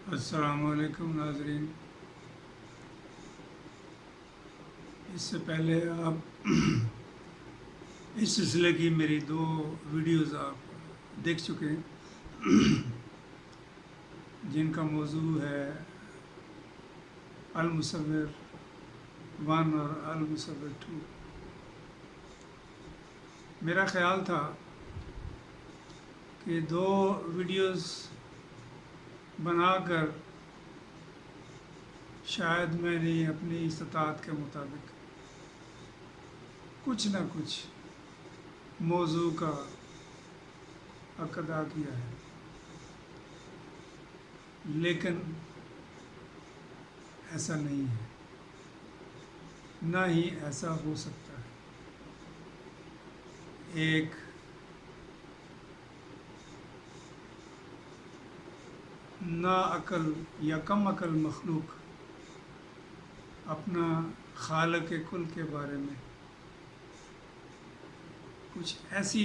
السلام علیکم ناظرین۔ اس سے پہلے آپ اس سلسلے کی میری 2 ویڈیوز آپ دیکھ چکے ہیں جن کا موضوع ہے المصور 1 اور المصور 2۔ میرا خیال تھا کہ 2 ویڈیوز بنا کر شاید میں نے اپنی استطاعت کے مطابق کچھ نہ کچھ موضوع کا حق ادا کیا ہے، لیکن ایسا نہیں ہے، نہ ہی ایسا ہو سکتا ہے۔ ایک ناعقل یا کم عقل مخلوق اپنا خالق کل کے بارے میں کچھ ایسی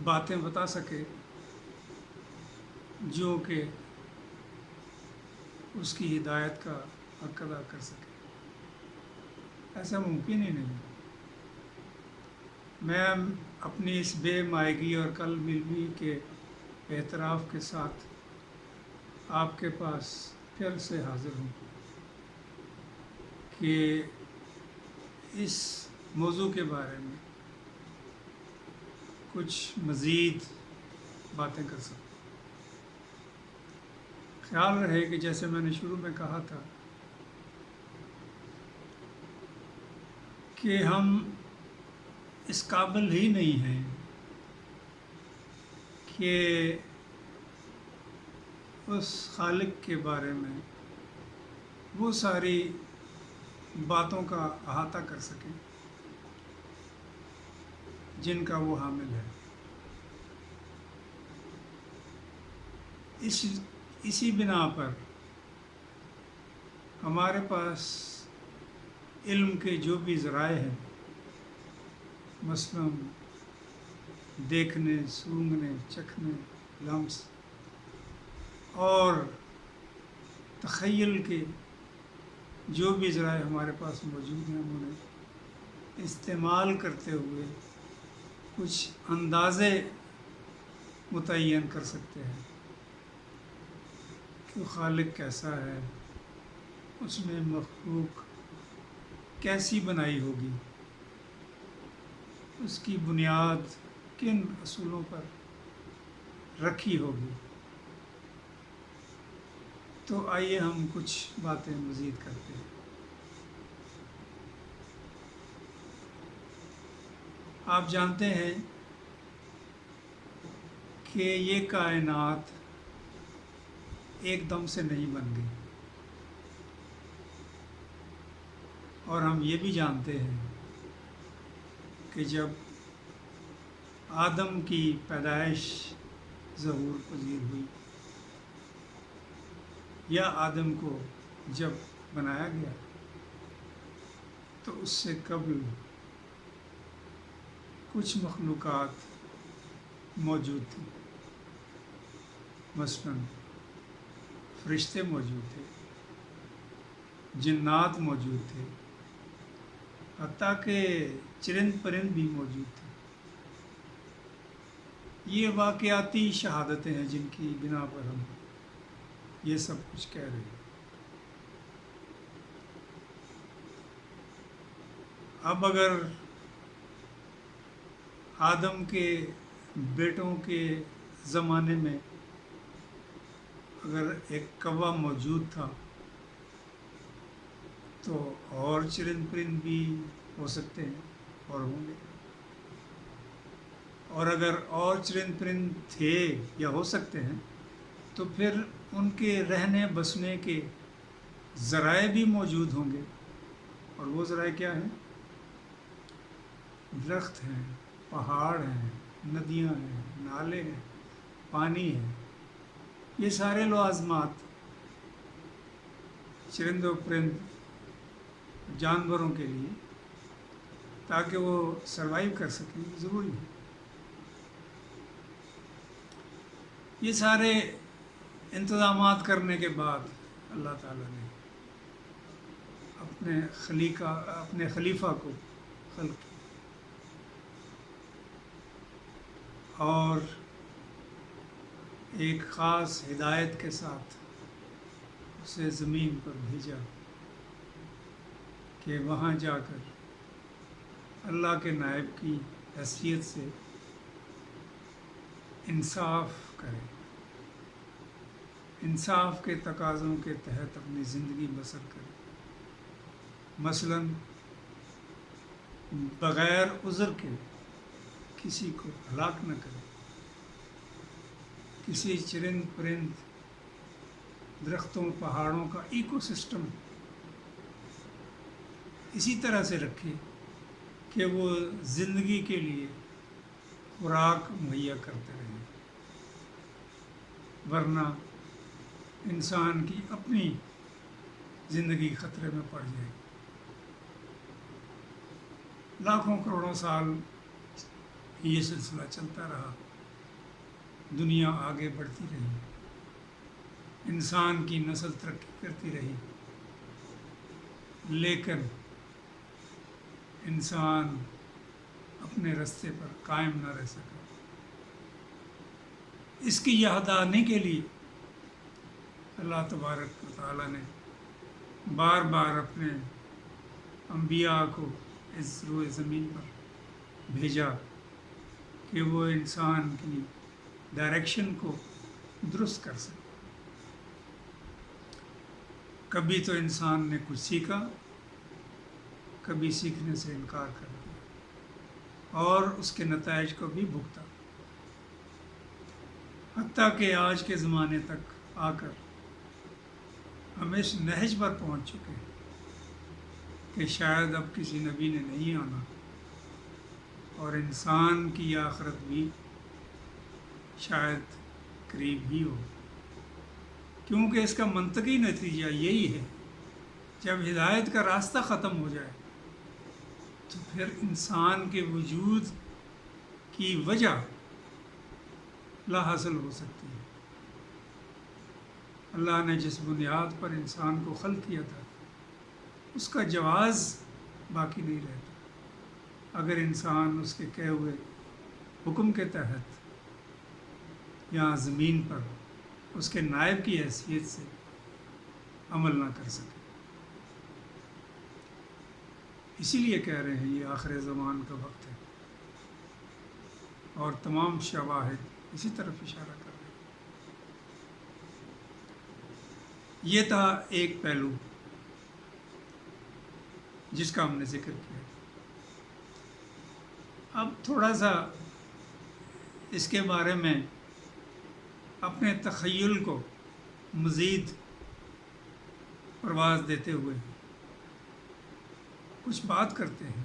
باتیں بتا سکے جو کہ اس کی ہدایت کا حق ادا کر سکے، ایسا ممکن ہی نہیں۔ میں اپنی اس بے مائگی اور کل ملوی کے اعتراف کے ساتھ آپ کے پاس پھر سے حاضر ہوں کہ اس موضوع کے بارے میں کچھ مزید باتیں کر سکوں۔ خیال رہے کہ جیسے میں نے شروع میں کہا تھا کہ ہم اس قابل ہی نہیں ہیں کہ اس خالق کے بارے میں وہ ساری باتوں کا احاطہ کر سکیں جن کا وہ حامل ہے۔ اسی بنا پر ہمارے پاس علم کے جو بھی ذرائع ہیں، مثلاً دیکھنے، سونگھنے، چکھنے، لمس اور تخیل کے جو بھی ذرائع ہمارے پاس موجود ہیں، انہیں استعمال کرتے ہوئے کچھ اندازے متعین کر سکتے ہیں کہ خالق کیسا ہے، اس نے مخلوق کیسی بنائی ہوگی، اس کی بنیاد کن اصولوں پر رکھی ہوگی۔ تو آئیے ہم کچھ باتیں مزید کرتے ہیں۔ آپ جانتے ہیں کہ یہ کائنات ایک دم سے نہیں بن گئی، اور ہم یہ بھی جانتے ہیں کہ جب آدم کی پیدائش ظہور پذیر ہوئی یا آدم کو جب بنایا گیا تو اس سے قبل کچھ مخلوقات موجود تھیں، مثلاً فرشتے موجود تھے، جنات موجود تھے، حتیٰ کہ چرند پرند بھی موجود تھے۔ یہ واقعاتی شہادتیں ہیں جن کی بنا پر ہم یہ سب کچھ کہہ رہے ہیں۔ اب اگر آدم کے بیٹوں کے زمانے میں اگر ایک کوا موجود تھا تو اور چرند پرند بھی ہو سکتے ہیں اور ہوں گے، اور اگر اور چرند پرند تھے یا ہو سکتے ہیں تو پھر ان کے رہنے بسنے کے ذرائع بھی موجود ہوں گے، اور وہ ذرائع کیا ہیں؟ درخت ہیں، پہاڑ ہیں، ندیاں ہیں، نالے ہیں، پانی ہے۔ یہ سارے لوازمات چرند و پرند جانوروں کے لیے تاکہ وہ سروائیو کر سکیں ضروری ہے۔ یہ سارے انتظامات کرنے کے بعد اللہ تعالیٰ نے اپنے خلیفہ کو خلق کیا اور ایک خاص ہدایت کے ساتھ اسے زمین پر بھیجا کہ وہاں جا کر اللہ کے نائب کی حیثیت سے انصاف کرے، انصاف کے تقاضوں کے تحت اپنی زندگی بسر کرے، مثلاً بغیر عذر کے کسی کو ہلاک نہ کرے، کسی چرند پرند درختوں پہاڑوں کا ایکو سسٹم اسی طرح سے رکھے کہ وہ زندگی کے لیے خوراک مہیا کرتے رہیں، ورنہ انسان کی اپنی زندگی خطرے میں پڑ جائے۔ لاکھوں کروڑوں سال یہ سلسلہ چلتا رہا، دنیا آگے بڑھتی رہی، انسان کی نسل ترقی کرتی رہی، لیکن انسان اپنے رستے پر قائم نہ رہ سکا۔ اس کی یاد دہانی کے لیے اللہ تبارک و تعالیٰ نے بار بار اپنے انبیاء کو اس روئے زمین پر بھیجا کہ وہ انسان کی ڈائریکشن کو درست کر سکے۔ کبھی تو انسان نے کچھ سیکھا، کبھی سیکھنے سے انکار کر دیا اور اس کے نتائج کو بھی بھگتا، حتیٰ کہ آج کے زمانے تک آ کر ہم اس نہج پر پہنچ چکے ہیں کہ شاید اب کسی نبی نے نہیں آنا اور انسان کی آخرت بھی شاید قریب ہی ہو، کیونکہ اس کا منطقی نتیجہ یہی ہے، جب ہدایت کا راستہ ختم ہو جائے تو پھر انسان کے وجود کی وجہ لا حاصل ہو سکتی ہے۔ اللہ نے جس بنیاد پر انسان کو خلق کیا تھا اس کا جواز باقی نہیں رہتا اگر انسان اس کے کہے ہوئے حکم کے تحت یہاں زمین پر اس کے نائب کی حیثیت سے عمل نہ کر سکے۔ اسی لیے کہہ رہے ہیں یہ آخر زمان کا وقت ہے، اور تمام شواہد اسی طرف اشارہ کر رہے ہیں۔ یہ تھا ایک پہلو جس کا ہم نے ذکر کیا۔ اب تھوڑا سا اس کے بارے میں اپنے تخیل کو مزید پرواز دیتے ہوئے کچھ بات کرتے ہیں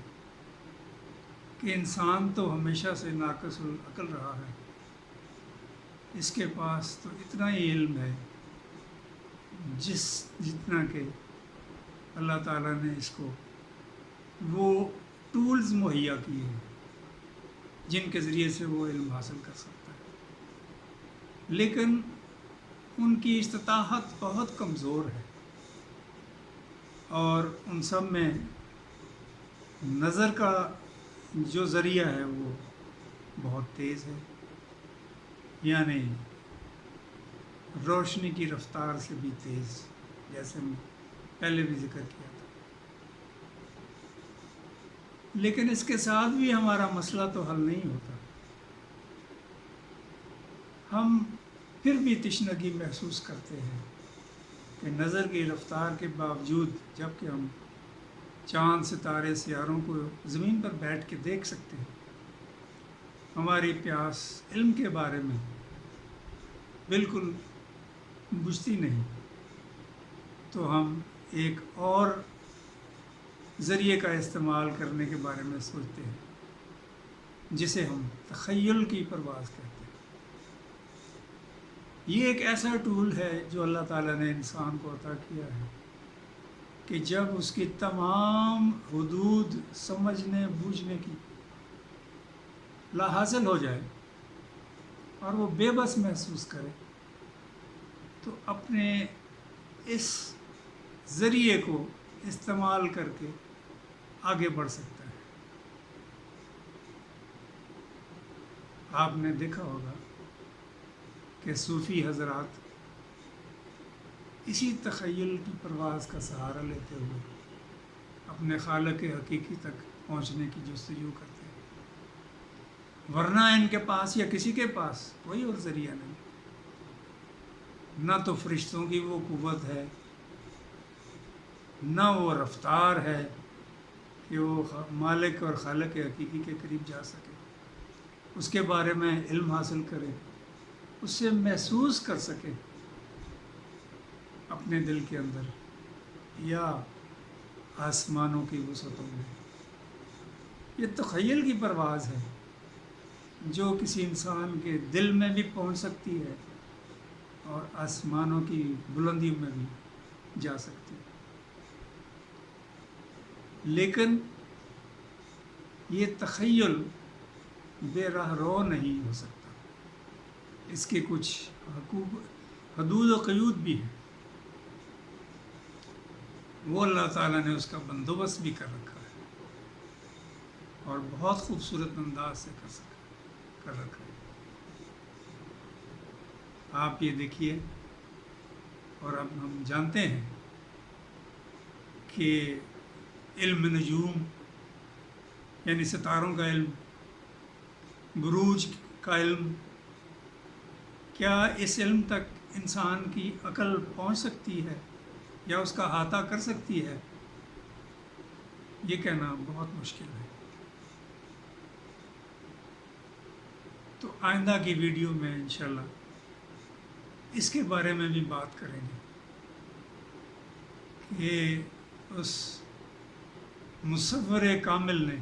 کہ انسان تو ہمیشہ سے ناقص العقل رہا ہے، اس کے پاس تو اتنا ہی علم ہے جتنا کہ اللہ تعالیٰ نے اس کو وہ ٹولز مہیا کیے ہیں جن کے ذریعے سے وہ علم حاصل کر سکتا ہے، لیکن ان کی استطاعت بہت کمزور ہے، اور ان سب میں نظر کا جو ذریعہ ہے وہ بہت تیز ہے، یعنی روشنی کی رفتار سے بھی تیز، جیسے ہم پہلے بھی ذکر کیا تھا۔ لیکن اس کے ساتھ بھی ہمارا مسئلہ تو حل نہیں ہوتا، ہم پھر بھی تشنگی محسوس کرتے ہیں کہ نظر کی رفتار کے باوجود جب کہ ہم چاند ستارے سیاروں کو زمین پر بیٹھ کے دیکھ سکتے ہیں، ہماری پیاس علم کے بارے میں بالکل بجھتی نہیں، تو ہم ایک اور ذریعے کا استعمال کرنے کے بارے میں سوچتے ہیں جسے ہم تخیل کی پرواز کہتے ہیں۔ یہ ایک ایسا ٹول ہے جو اللہ تعالیٰ نے انسان کو عطا کیا ہے کہ جب اس کی تمام حدود سمجھنے بوجھنے کی لا حاصل ہو جائے اور وہ بے بس محسوس کرے تو اپنے اس ذریعے کو استعمال کر کے آگے بڑھ سکتا ہے۔ آپ نے دیکھا ہوگا کہ صوفی حضرات اسی تخیل کی پرواز کا سہارا لیتے ہوئے اپنے خالق حقیقی تک پہنچنے کی جستجو کرتے ہیں، ورنہ ان کے پاس یا کسی کے پاس کوئی اور ذریعہ نہیں، نہ تو فرشتوں کی وہ قوت ہے، نہ وہ رفتار ہے کہ وہ مالک اور خالق حقیقی کے قریب جا سکے، اس کے بارے میں علم حاصل کرے، اس سے محسوس کر سکے اپنے دل کے اندر یا آسمانوں کی وسعتوں میں۔ یہ تخیل کی پرواز ہے جو کسی انسان کے دل میں بھی پہنچ سکتی ہے اور آسمانوں کی بلندیوں میں بھی جا سکتی ہے، لیکن یہ تخیل بے راہ رو نہیں ہو سکتا، اس کے کچھ حدود و قیود بھی ہیں، وہ اللہ تعالیٰ نے اس کا بندوبست بھی کر رکھا ہے اور بہت خوبصورت انداز سے کر رکھا ہے۔ آپ یہ دیکھیے، اور اب ہم جانتے ہیں کہ علم نجوم یعنی ستاروں کا علم، بروج کا علم، کیا اس علم تک انسان کی عقل پہنچ سکتی ہے یا اس کا احاطہ کر سکتی ہے؟ یہ کہنا بہت مشکل ہے۔ تو آئندہ کی ویڈیو میں انشاءاللہ اس کے بارے میں بھی بات کریں گے کہ اس مصور کامل نے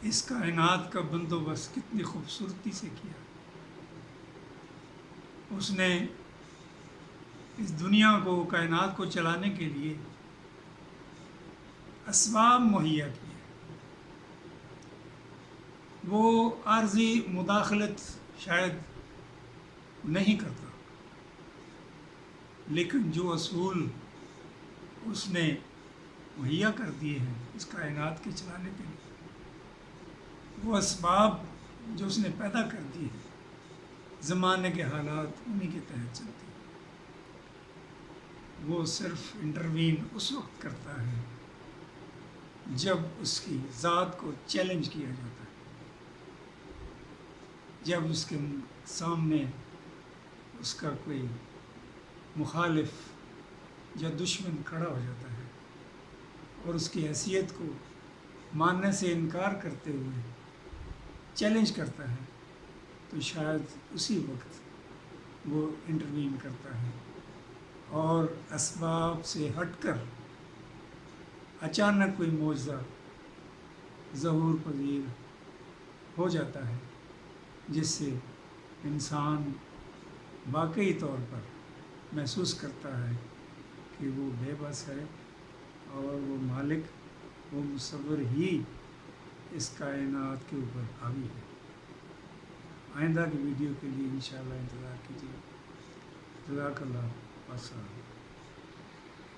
اس کائنات کا بندوبست کتنی خوبصورتی سے کیا۔ اس نے اس دنیا کو، کائنات کو چلانے کے لیے اسباب مہیا کیے۔ وہ عارضی مداخلت شاید نہیں کرتا، لیکن جو اصول اس نے مہیا کر دیے ہیں اس کائنات کے چلانے کے لیے، وہ اسباب جو اس نے پیدا کر دیے ہیں، زمانے کے حالات انہی کے تحت چلتے ہیں۔ وہ صرف انٹروین اس وقت کرتا ہے جب اس کی ذات کو چیلنج کیا جاتا ہے، جب اس کے سامنے اس کا کوئی مخالف یا دشمن کھڑا ہو جاتا ہے اور اس کی حیثیت کو ماننے سے انکار کرتے ہوئے چیلنج کرتا ہے، تو شاید اسی وقت وہ انٹروین کرتا ہے اور اسباب سے ہٹ کر اچانک کوئی معجزہ ظہور پذیر ہو جاتا ہے، جس سے انسان واقعی طور پر محسوس کرتا ہے کہ وہ بے بس ہے اور وہ مالک، وہ مصور ہی اس کائنات کے اوپر حاوی ہے۔ آئندہ کی ویڈیو کے لیے انشاءاللہ انتظار کیجیے۔ جزاک اللہ۔ السلام۔